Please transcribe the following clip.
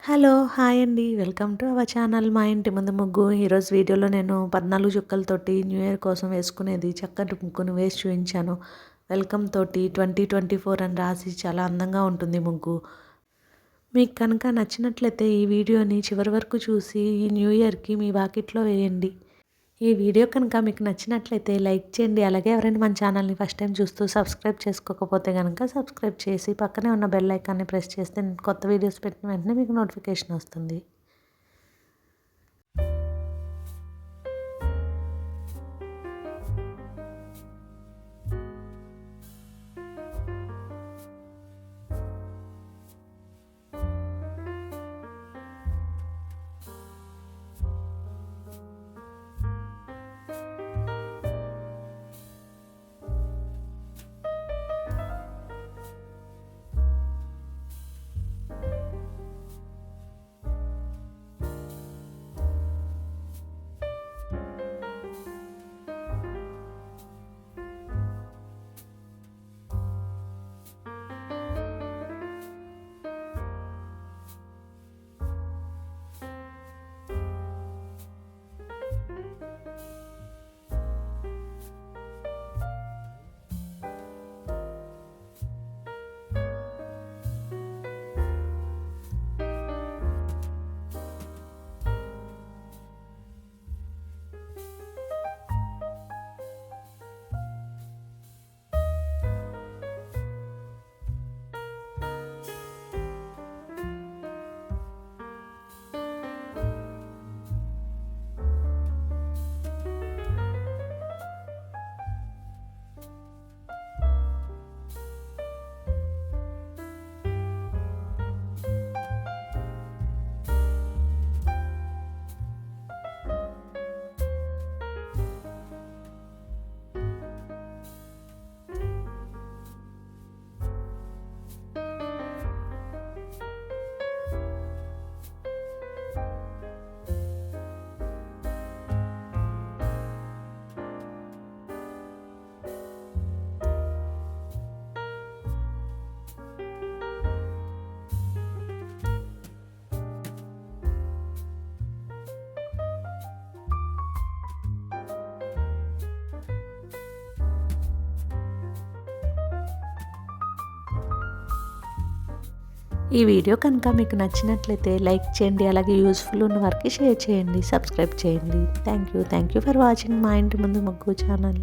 Hello! Hi అండి. Welcome to our channel మా ఇంటి ముందు ముగ్గు. ఈరోజు వీడియోలో నేను 14 చుక్కలతోటి న్యూ ఇయర్ కోసం వేసుకునేది చక్కటి ముగ్గును వేసి చూయించాను. వెల్కమ్ తోటి 2024 అని రాసి చాలా అందంగా ఉంటుంది ముగ్గు. మీకు కనుక నచ్చినట్లయితే ఈ వీడియోని చివరి వరకు చూసి ఈ న్యూ ఇయర్‌కి మీ వాకిట్లో వేయండి. ఈ వీడియో కనుక మీకు నచ్చినట్లయితే లైక్ చేయండి. అలాగే ఎవరైనా మన ఛానల్‌ని ఫస్ట్ టైం చూస్తూ సబ్స్క్రైబ్ చేసుకోకపోతే గనక సబ్స్క్రైబ్ చేసి పక్కనే ఉన్న బెల్ ఐకాన్‌ని ప్రెస్ చేస్తే నేను కొత్త వీడియోస్ పెట్టిన వెంటనే మీకు నోటిఫికేషన్ వస్తుంది. ఈ వీడియో కనుక మీకు నచ్చినట్లయితే లైక్ చేయండి. అలాగే యూజ్ఫుల్ ఉన్న వారికి షేర్ చేయండి. సబ్స్క్రైబ్ చేయండి. థ్యాంక్ యూ ఫర్ వాచింగ్ మా ఇంటి ముందు ముగ్గు ఛానల్.